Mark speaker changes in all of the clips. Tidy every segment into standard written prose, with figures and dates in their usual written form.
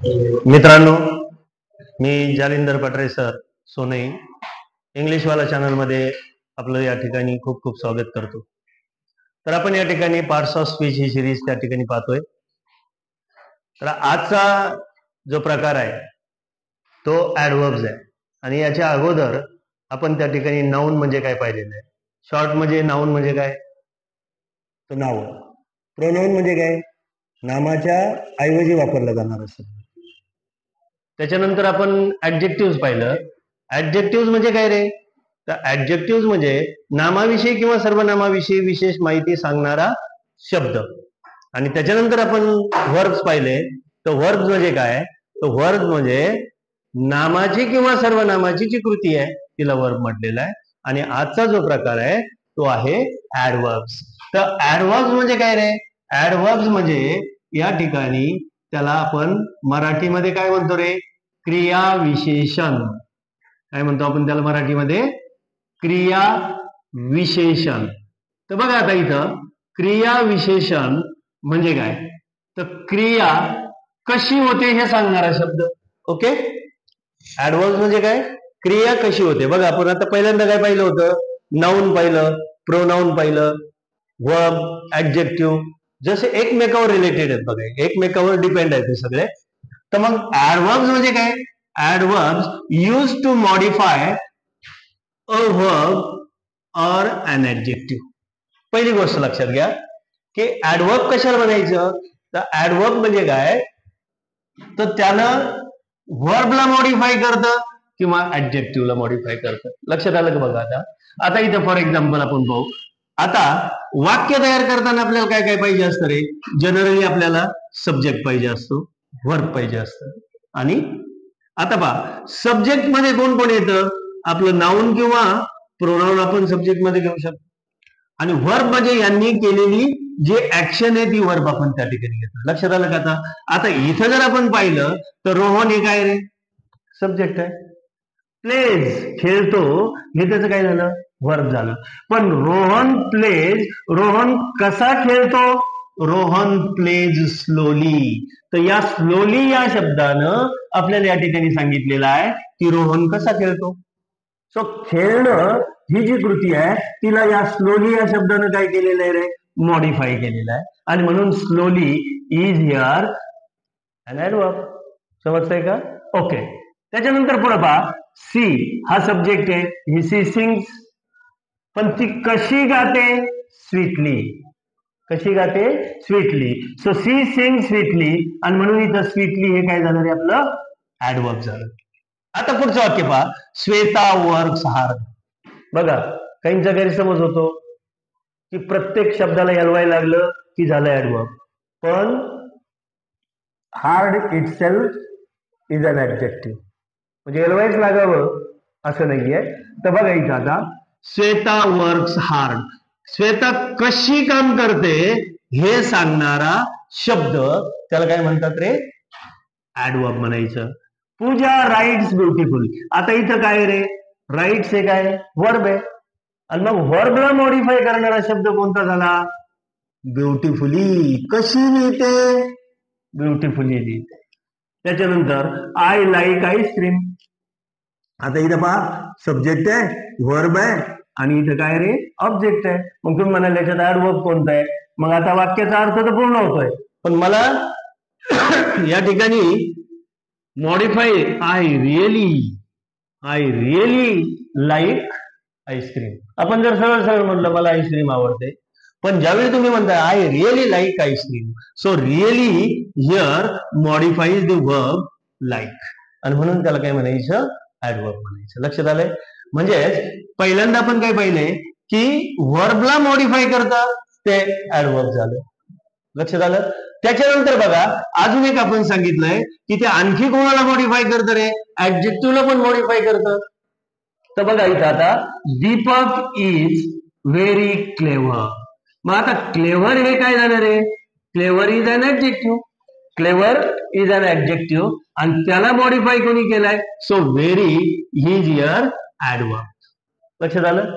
Speaker 1: मित्रांनो, मी जालिंदर पटरे सर सोनई इंग्लिशवाला चॅनलमध्ये आपलं या ठिकाणी खूप खूप स्वागत करतो. तर आपण या ठिकाणी parts of speech he series त्या ठिकाणी पाहतोय. तर आजचा जो प्रकार आहे तो ॲडव्हर्ब्स आहे आणि याच्या अगोदर आपण त्या ठिकाणी नाऊन म्हणजे काय पाहिलेलं आहे. शॉर्ट म्हणजे नाऊन म्हणजे काय, तो नाव. प्रोनाऊन म्हणजे काय, नामाच्या ऐवजी वापरला जाणारा शब्द. त्याच्यानंतर आपण ऍडजेक्टिव्ह पाहिलं. ऍडजेक्टिव्ह म्हणजे काय रे, तर ऍडजेक्टिव्ह म्हणजे नामाविषयी किंवा सर्वनामाविषयी विशेष माहिती सांगणारा शब्द. आणि त्याच्यानंतर आपण वर्ब्स पाहिले. तर वर्ब्स म्हणजे काय, तर वर्ब म्हणजे नामाची किंवा सर्वनामाची जी कृती आहे तिला वर्ब म्हटलेला आहे. आणि आजचा जो प्रकार आहे तो आहे ऍडवर्ब्स. तर ऍडवर्ब्स म्हणजे काय रे, ऍडवर्ब्स म्हणजे या ठिकाणी त्याला आपण मराठीमध्ये काय म्हणतो रे, क्रिया विशेषण. काय म्हणतो आपण त्याला मराठीमध्ये, क्रिया विशेषण. तर बघा आता इथं क्रिया विशेषण म्हणजे काय, तर क्रिया कशी होते हे सांगणारा शब्द. ओके, ऍडव्हर्ब्स म्हणजे काय, क्रिया कशी होते. बघा आपण आता पहिल्यांदा काय पाहिलं होतं, नाऊन पाहिलं, प्रोनाऊन पाहिलं, वर्ब, ऍडजेक्टिव्ह, जसे एकमेकावर रिलेटेड आहेत बघा, एकमेकावर डिपेंड आहेत हे सगळे. तर मग ऍडव्हर्ब्स म्हणजे काय, adverbs use to modify a verb or an adjective. पहिली गोष्ट लक्षात घ्या की ऍडवर्ब कशाला म्हणायचं, तर ऍडवर्ब म्हणजे काय, तर त्यानं वर्बला मॉडिफाय करतं किंवा ऍडजेक्टिव्हला मॉडिफाय करतं. लक्षात आलं का बघा. आता इथं फॉर एक्झाम्पल आपण पाहू. आता वाक्य तयार करताना आपल्याला काय काय पाहिजे असतं रे, जनरली आपल्याला सब्जेक्ट पाहिजे असतो, वर्ब पाहिजे असतं. आणि आता पहा सब्जेक्ट मध्ये कोण कोण येतं, आपलं नाऊन किंवा प्रोनाऊन आपण सब्जेक्ट मध्ये घेऊ शकतो. आणि वर्ब म्हणजे यांनी केलेली जी ऍक्शन आहे ती वर्ब आपण त्या ठिकाणी घेतो. लक्षात आलं का. आता इथं जर आपण पाहिलं तर रोहन हे काय रे, सब्जेक्ट आहे. प्लेज खेळतो हे त्याचं काय झालं, वर्ब झालं. पण रोहन प्लेज, रोहन कसा खेळतो, रोहन प्लेज स्लोली. तर या स्लोली या शब्दानं आपल्याला या ठिकाणी सांगितलेलं आहे की रोहन कसा खेळतो. सो खेळणं ही जी कृती आहे तिला या स्लोली या शब्दानं काय केलेलं आहे रे, मॉडिफाय केलेलं आहे. आणि म्हणून slowly is here an adverb. समजतंय का. ओके, त्याच्यानंतर पुढे पहा, सी हा सब्जेक्ट आहे. ही सी सिंग्स, पण ती कशी गाते, स्वीटली. कशी गाते, sweetly. So she sing sweetly, आणि म्हणून इथं स्वीटली हे काय झालं रे, आपलं ऍडवर्ब झालं. आता पुढचं वाक्य पहा, श्वेता वर्क्स हार्ड. बघा काहींचा गैरसमज होतो की प्रत्येक शब्दाला एलवाय लागलं की झालं ऍडवर्ब, पण hard itself is an adjective. म्हणजे एलवायच लागावं असं नाहीये. तर बघा इथं आता श्वेता वर्क्स हार्ड, श्वेता कशी काम करते हे सांगणारा शब्द त्याला काय म्हणतात रे, ऍडवर्ब म्हणायचं. पूजा राईट्स ब्युटिफुल. आता इथं काय रे, राईट्स हे काय, वर्ब आहे. आणि मग वर्बला मॉडिफाय करणारा शब्द कोणता झाला, ब्युटिफुली. कशी लिहिते, ब्युटिफुली लिहिते. त्याच्यानंतर आय लाईक आईस्क्रीम. आता इथं पहा सब्जेक्ट आहे, वर्ब आहे, आणि इथं काय रे, ऑब्जेक्ट आहे. मग तुम्ही म्हणाल याच्यात ऍडवर्ब कोणता आहे, मग आता वाक्याचा अर्थ तर पूर्ण होतोय. पण मला या ठिकाणी modify I really like ice cream. आपण जर सरळ सरळ म्हटलं मला आईस्क्रीम आवडते, पण ज्यावेळी तुम्ही म्हणताय I really like ice cream, so really here modifies the verb like, आणि म्हणून त्याला काय म्हणायचं, ऍडवर्ब म्हणायचं. लक्षात आलंय. म्हणजे पहिल्यांदा आपण काय पाहिलंय की वर्बला मॉडिफाय करता ते ऍडवर्ब झालं. लक्षात आलं. त्याच्यानंतर बघा अजून एक आपण सांगितलंय की ते आणखी कोणाला मॉडिफाय करतं रे, ऍडजेक्टिव्हला पण मॉडिफाय करतं. तर बघा इथं आता दीपक इज व्हेरी क्लेव्हर. मग आता क्लेव्हर हे काय झालं रे, clever is an adjective. Clever is an adjective आणि त्याला मॉडिफाय कोणी केलाय, so very is here adverb. लक्षात आलं.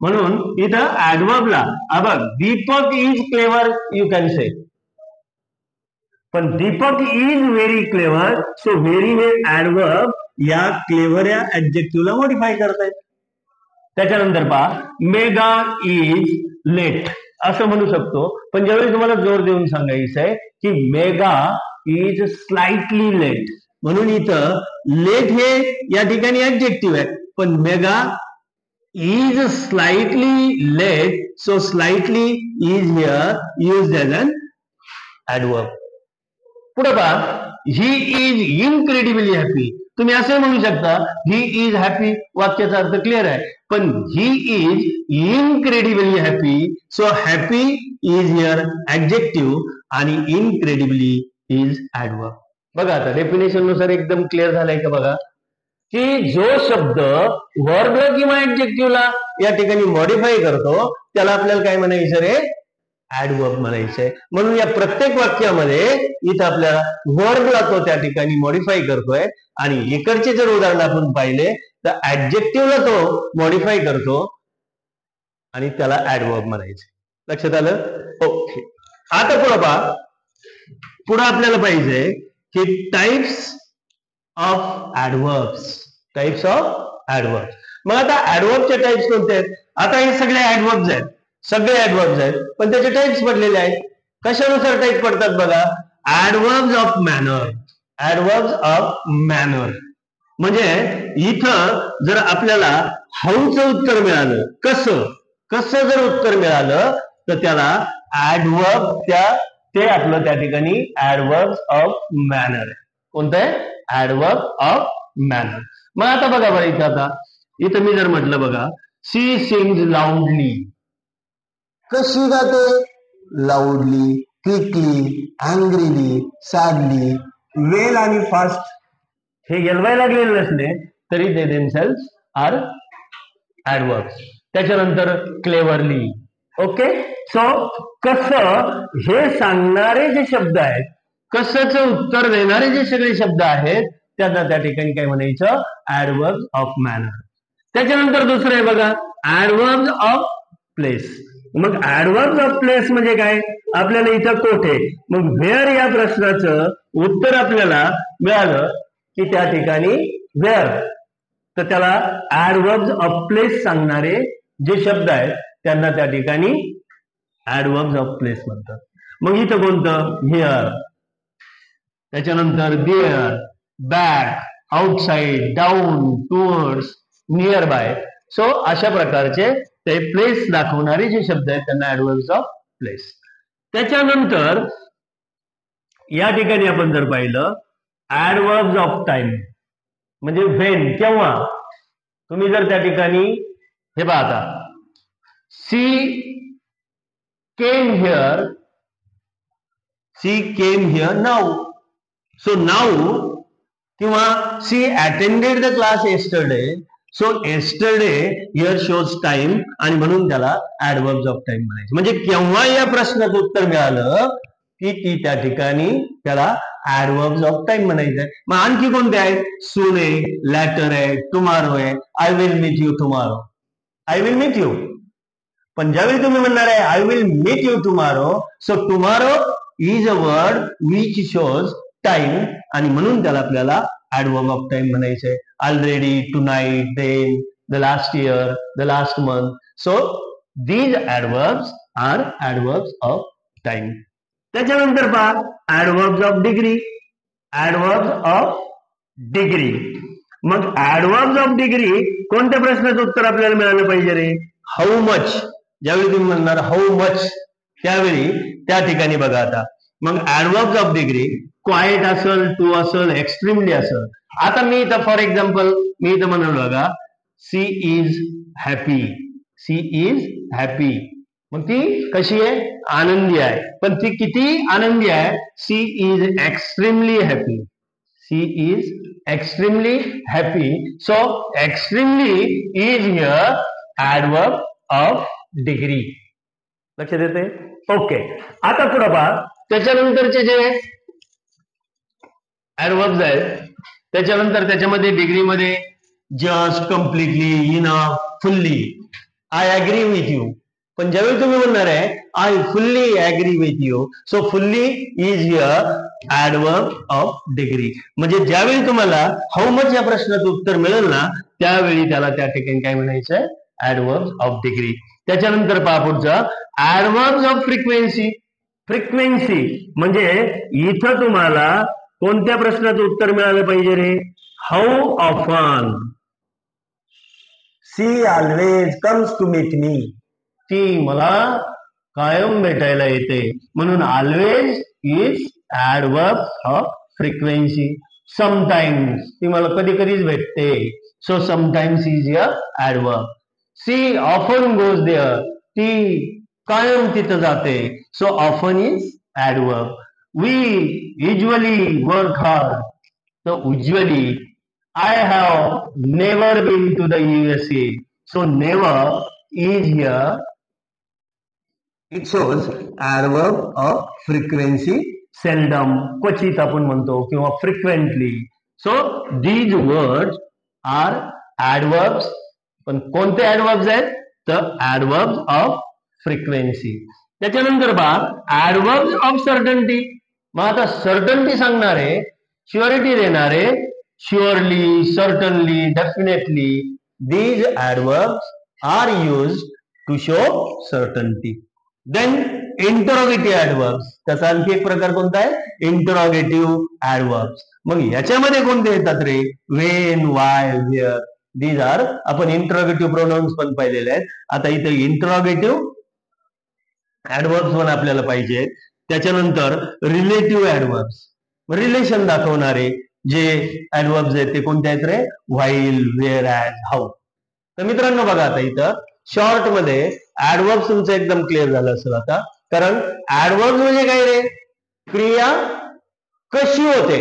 Speaker 1: म्हणून इथं ऍडवर्बला बघ, Deepak is clever you can say. पण Deepak is very clever, so very हे ऍडवर्ब या क्लेव्हर या ऍडजेक्टिव्हला मॉडिफाय करतायत. त्याच्यानंतर पहा, मेगा इज लेट असं म्हणू शकतो, पण ज्यावेळी तुम्हाला जोर देऊन सांगायचं आहे की मेगा इज स्लाइटली लेट, म्हणून इथं लेट हे या ठिकाणी ऍडजेक्टिव्ह आहे, पण मेगा is slightly late, so slightly is here used as an adverb. पुढे पहा, ही इज इनक्रेडिबली हॅपी. तुम्ही असे म्हणू शकता ही इज हॅपी, वाक्याचा अर्थ क्लिअर आहे, पण he is incredibly happy, so happy is here adjective आणि इनक्रेडिबली इज ऍडवर्ब. बघा आता डेफिनेशन नुसार एकदम क्लिअर झालंय का? बघा की जो शब्द वर्ब किंवा ऍडजेक्टिव्हला या ठिकाणी मॉडिफाय करतो त्याला आपल्याला काय म्हणायचं रे? ऍडवर्ब म्हणायचंय. म्हणून या प्रत्येक वाक्यामध्ये इथं आपल्याला वर्बला तो त्या ठिकाणी मॉडिफाय करतोय आणि इकडचे जर उदाहरण आपण पाहिले तर ऍडजेक्टिव्हला तो मॉडिफाय करतो आणि त्याला ऍडवर्ब म्हणायचं. लक्षात आलं? ओके. आता पुढे पहा, पुढे आपल्याला पाहिजे की types of adverbs. Types of adverbs. मग आता ऍडवर्बचे टाइप्स कोणते आहेत? आता हे सगळे ऍडवर्ब्स आहेत, सगळे ऍडवर्ब्स आहेत, पण त्याचे टाइप्स पडलेले आहेत. कशानुसार टाइप पडतात बघा? ऍडवर्ब्स ऑफ मॅनर. ऍडवर्ब्स ऑफ मॅनर म्हणजे इथं जर आपल्याला हाऊचं उत्तर मिळालं, कसं जर उत्तर मिळालं तर त्याला ऍडवर्ब ते आपलं त्या ठिकाणी ऍडवर्ब्स ऑफ मॅनर आहे. कोणतं आहे? Adverb of manner. मग आता बघा बरं, इथं मी जर म्हटलं बघा, सी सिंग्स लाऊडली. कशी गाते? लाऊडली, क्विकली, अँग्रीली, सॅडली, वेल आणि फास्ट हे गेलवाय लागलेले नसले तरी ते देमसेल्व्स आर ऍडवर्ब्स. त्याच्यानंतर क्लेव्हरली. ओके. सो कसं हे सांगणारे जे शब्द आहेत, कसंचं उत्तर देणारे जे सगळे शब्द आहेत त्यांना त्या ठिकाणी काय म्हणायचं? ऍडवर्ब्स ऑफ मॅनर. त्याच्यानंतर दुसरं आहे बघा, ऍडवर्ब्स ऑफ प्लेस. मग ऍडवर्ब्स ऑफ प्लेस म्हणजे काय? आपल्याला इथं कोठे, मग व्हेअर या प्रश्नाचं उत्तर आपल्याला मिळालं की त्या ठिकाणी व्हेअर, तर त्याला ऍडवर्ब्स ऑफ प्लेस सांगणारे जे शब्द आहेत त्यांना त्या ठिकाणी ऍडवर्ब्स ऑफ प्लेस म्हणतात. मग इथं कोणतं? हिअर, त्याच्यानंतर there, back, outside, down, towards, near by. So अशा प्रकारचे ते प्लेस दाखवणारे जे शब्द आहेत त्यांना ऍडवर्ब्स ऑफ प्लेस. त्याच्यानंतर या ठिकाणी आपण जर पाहिलं ऍडवर्ब्स ऑफ टाइम म्हणजे व्हेन, केव्हा. तुम्ही जर त्या ठिकाणी हे पाहता, she came here now, so now, किंवा she attended the class yesterday, so yesterday here shows time आणि म्हणून त्याला ऍडवर्ब्स ऑफ टाइम म्हणायचं. म्हणजे केव्हा या प्रश्नाचं उत्तर मिळालं की ती त्या ठिकाणी त्याला ऍडवर्ब्स ऑफ टाइम म्हणायचं आहे. मग आणखी कोणते आहेत? सून आहे, लॅटर आहे, टुमारो आहे, I will meet you tomorrow. I will meet you, पण ज्यावेळी तुम्ही म्हणणार आहे I will meet you tomorrow, so tomorrow is a word which shows time आणि म्हणून त्याला आपल्याला ऍडवर्ब ऑफ टाइम म्हणायचंय. Already, tonight, then, the last year, the last month. So these adverbs are adverbs of time. त्याच्यानंतर पहा adverbs of degree. Adverbs of degree. मग adverbs of degree कोणत्या प्रश्नाचं उत्तर आपल्याला मिळालं पाहिजे रे? How much. ज्यावेळी तुम्ही म्हणणार हाऊ मच त्यावेळी त्या ठिकाणी बघा आता मग ऍडवर्ब्स ऑफ डिग्री क्वाइट असेल, टू असेल, एक्स्ट्रीमली असेल. आता मी इथं फॉर एक्झाम्पल मी इथं म्हणालो बघा, she is happy. She is happy, मग ती कशी आहे? आनंदी आहे. पण ती किती आनंदी आहे? She is extremely happy. She is extremely happy. So extremely is here adverb of degree. लक्षात येते? ओके. आता पुढे पहा, त्याच्यानंतरचे जे ऍडवर्ब्स आहेत त्याच्यानंतर त्याच्यामध्ये डिग्रीमध्ये just, completely, enough, fully, I agree with you. पण ज्यावेळी तुम्ही म्हणणार आहे I fully agree with you, so fully is here adverb of degree. म्हणजे ज्यावेळी तुम्हाला हाऊ मच या प्रश्नाचं उत्तर मिळेल ना, त्यावेळी त्याला त्या ठिकाणी काय म्हणायचं, ऍडवर्ब ऑफ डिग्री. त्याच्यानंतर पहा पुढचा ऍडवर्ब ऑफ फ्रिक्वेन्सी. फ्रिक्वेन्सी म्हणजे इथं तुम्हाला कोणत्या प्रश्नाचं उत्तर मिळालं पाहिजे रे, how often she always comes to meet me, ती मला कायम भेटायला येते, म्हणून always is adverb of frequency. Sometimes ती मला कधी कधीच भेटते, so sometimes is a adverb. She often goes there, ती कायम तिथं जाते, so often is adverb. We usually work hard, so usually I have never been to the USA, so never is here, it shows adverb of frequency. seldom क्वचित आपण म्हणतो किंवा frequently, so these words are adverbs. पण कोणते adverbs आहेत, तर adverbs of frequency. त्याच्यानंतर पहा adverbs of certainty. मग आता सर्टनटी सांगणारे, श्युअरिटी देणारे, surely, certainly, definitely, these adverbs are used to show certainty. Then interrogative adverbs, त्याचा आणखी एक प्रकार कोणता आहे, interrogative adverbs. मग याच्यामध्ये कोणते येतात रे, when, why, where, these are, आपण interrogative pronouns पण पाहिलेले आहेत. आता इथे interrogative adverbs पण आपल्याला पाहिजे. त्याच्यानंतर रिलेटिव्ह adverbs, रिलेशन दाखवणारे जे ऍडवर्ब्स आहेत ते कोणते आहेत रे, व्हाईल, वेअर ॲज, हाऊ. तर मित्रांनो बघा आता इथं शॉर्ट मध्ये ऍडवर्ब्स तुमचं एकदम क्लिअर झालं असेल आता, कारण ऍडवर्ब्स म्हणजे काय रे, क्रिया कशी होते.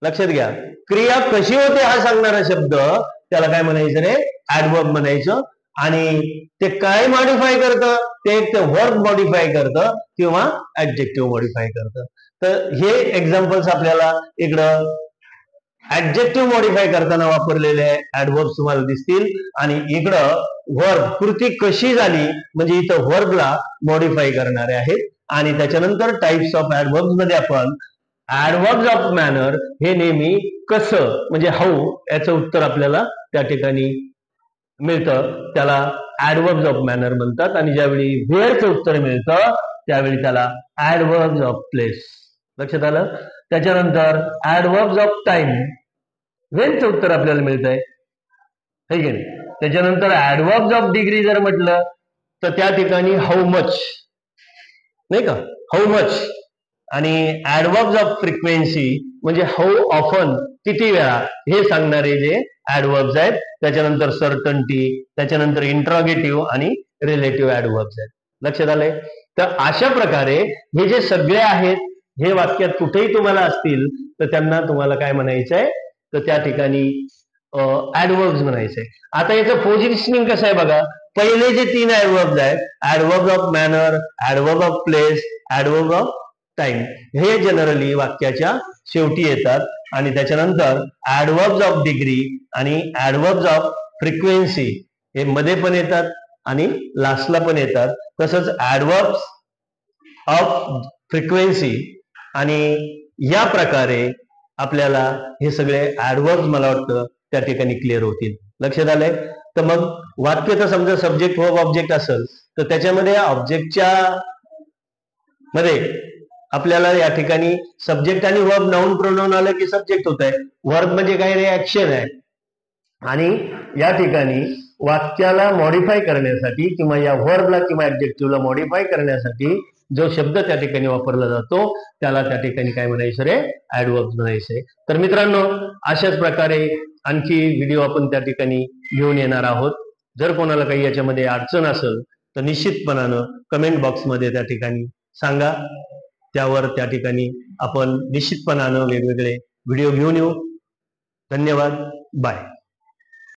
Speaker 1: लक्षात घ्या, क्रिया कशी होते हा सांगणारा शब्द त्याला काय म्हणायचं रे, ऍडवर्ब म्हणायचं. आणि ते काय मॉडिफाय करतं, ते एक वर्ब मॉडिफाय करतं किंवा ऍडजेक्टिव्ह मॉडिफाय करतं. तर हे एक्झाम्पल्स आपल्याला इकडं ऍडजेक्टिव्ह मॉडिफाय करताना वर्बलेले ऍडवर्ब्स तुम्हाला दिसतील, आणि इकडं वर्ब कृती कशी झाली म्हणजे इथं वर्बला मॉडिफाय करणारे आहेत. आणि त्याच्यानंतर टाइप्स ऑफ ऍडवर्ब्स मध्ये आपण ऍडवर्ब्स ऑफ मॅनर हे नेहमी कसं म्हणजे हाऊ याचं उत्तर आपल्याला त्या ठिकाणी मिळतं, त्याला ऍडवर्ब्स ऑफ मॅनर म्हणतात. आणि ज्यावेळी व्हेअरचं उत्तर मिळतं त्यावेळी त्याला ऍडवर्ब्स ऑफ प्लेस. लक्षात आलं. त्याच्यानंतर ऍडवर्ब्स ऑफ टाइम, व्हेनचं उत्तर आपल्याला मिळत आहे, है की नाही. त्याच्यानंतर ऍडवर्ब्स ऑफ डिग्री जर म्हटलं तर त्या ठिकाणी हाऊ मच, नाही का, हाऊ मच. आणि ऍडवर्ब्स ऑफ फ्रिक्वेन्सी म्हणजे हाऊ ऑफन, किती वेळा, हे सांगणारे जे ऍडवर्ब्स आहेत. त्याच्यानंतर सर्टन्टी, त्याच्यानंतर इंट्रॉगेटिव्ह आणि रिलेटिव्ह ऍडवर्ब्स आहेत. लक्षात आलंय. तर अशा प्रकारे हे जे सगळे आहेत हे वाक्यात कुठेही तुम्हाला असतील तर त्यांना तुम्हाला काय म्हणायचंय, तर त्या ठिकाणी ऍडवर्ब्स म्हणायचंय. आता याचं पोझिशनिंग कसं आहे बघा. पहिले जे 3 ऍडवर्ब्स आहेत, adverb of manner, adverb of place, adverb of time, हे जनरली वाक्याच्या शेवटी येतात. आणि त्याच्यानंतर ऍडवर्ब्स ऑफ डिग्री आणि ऍडवर्ब्स ऑफ फ्रिक्वेन्सी हे मध्ये पण येतात आणि लास्टला पण येतात. तसंच ऍडवर्ब्स ऑफ फ्रिक्वेन्सी आणि या प्रकारे आपल्याला हे सगळे ऍडवर्ब्स मला वाटतं त्या ठिकाणी क्लिअर होतील. लक्षात आलंय. तर मग वाक्याचा समजा सब्जेक्ट वर्ब ऑब्जेक्ट असेल तर त्याच्यामध्ये ऑब्जेक्टच्या मध्ये आपल्याला या ठिकाणी सब्जेक्ट आणि वर्ब नाउन प्रोनाउन आलं की सब्जेक्ट होत आहे. वर्ब म्हणजे काय रे, ऍक्शन आहे. आणि या ठिकाणी वाक्याला मॉडिफाय करण्यासाठी किंवा या वर्बला किंवा ऍडजेक्टिव्हला मॉडिफाय करण्यासाठी जो शब्द त्या ठिकाणी वापरला जातो त्याला त्या ठिकाणी काय म्हणायचं रे, ऍडवर्ब्स म्हणायचे. तर मित्रांनो अशाच प्रकारे आणखी व्हिडिओ आपण त्या ठिकाणी घेऊन येणार आहोत. जर कोणाला काही याच्यामध्ये अडचण असेल तर निश्चितपणानं कमेंट बॉक्समध्ये त्या ठिकाणी सांगा. त्यावर त्या ठिकाणी आपण निश्चितपणानं वेगवेगळे व्हिडिओ घेऊन येऊ. धन्यवाद. बाय.